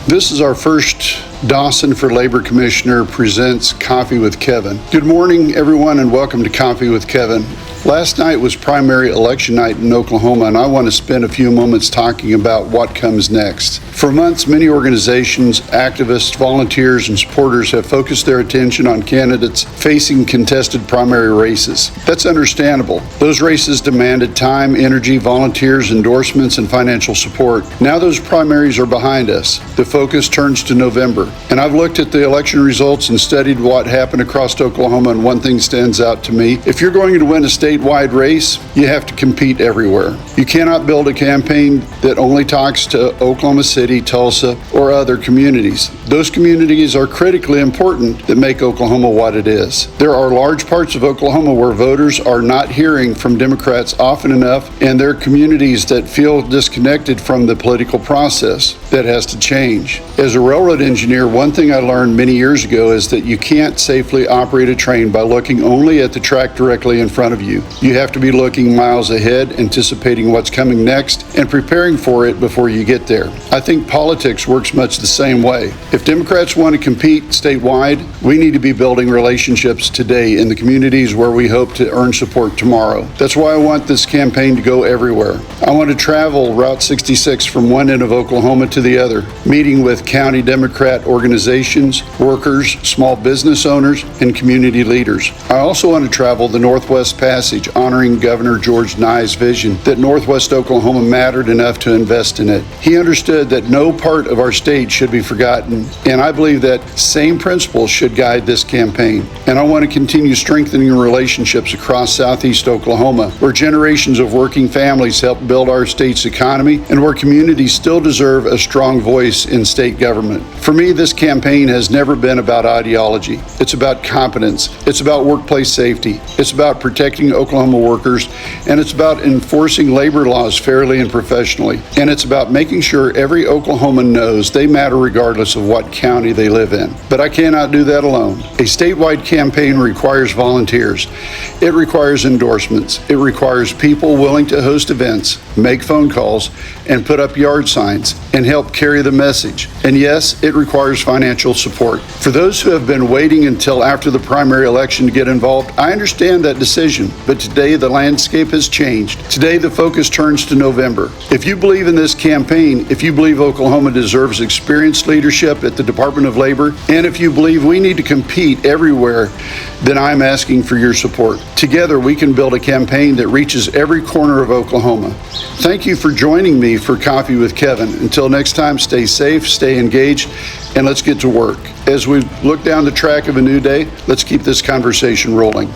This is our first Dawson for Labor Commissioner presents Coffee with Kevin. Good morning, everyone, and welcome to Coffee with Kevin. Last night was primary election night in Oklahoma, and I want to spend a few moments talking about what comes next. For months, many organizations, activists, volunteers, and supporters have focused their attention on candidates facing contested primary races. That's understandable. Those races demanded time, energy, volunteers, endorsements, and financial support. Now those primaries are behind us. The focus turns to November. And I've looked at the election results and studied what happened across Oklahoma, and one thing stands out to me. If you're going to win a statewide race, you have to compete everywhere. You cannot build a campaign that only talks to Oklahoma City, Tulsa, or other communities. Those communities are critically important that make Oklahoma what it is. There are large parts of Oklahoma where voters are not hearing from Democrats often enough, and there are communities that feel disconnected from the political process. That has to change. As a railroad engineer, one thing I learned many years ago is that you can't safely operate a train by looking only at the track directly in front of you. You have to be looking miles ahead, anticipating what's coming next, and preparing for it before you get there. I think politics works much the same way. If Democrats want to compete statewide, we need to be building relationships today in the communities where we hope to earn support tomorrow. That's why I want this campaign to go everywhere. I want to travel Route 66 from one end of Oklahoma to the other, meeting with county Democrat organizations, workers, small business owners, and community leaders. I also want to travel the Northwest Passage, honoring Governor George Nye's vision that Northwest Oklahoma mattered enough to invest in it. He understood that no part of our state should be forgotten, and I believe that same principles should guide this campaign. And I want to continue strengthening relationships across Southeast Oklahoma, where generations of working families help build our state's economy and where communities still deserve a strong voice in state government. For me, this campaign has never been about ideology. It's about competence. It's about workplace safety. It's about protecting Oklahoma workers, and it's about enforcing labor laws fairly and professionally. And it's about making sure every Oklahoman knows they matter regardless of what county they live in. But I cannot do that alone. A statewide campaign requires volunteers. It requires endorsements. It requires people willing to host events, make phone calls, and put up yard signs, and help carry the message. And yes, it requires financial support. For those who have been waiting until after the primary election to get involved, I understand that decision, but today the landscape has changed. Today the focus turns to November. If you believe in this campaign, if you believe Oklahoma deserves experienced leadership at the Department of Labor, and if you believe we need to compete everywhere, then I'm asking for your support. Together we can build a campaign that reaches every corner of Oklahoma. Thank you for joining me for Coffee with Kevin. Until next time, stay safe, stay engaged, and let's get to work. As we look down the track of a new day, let's keep this conversation rolling.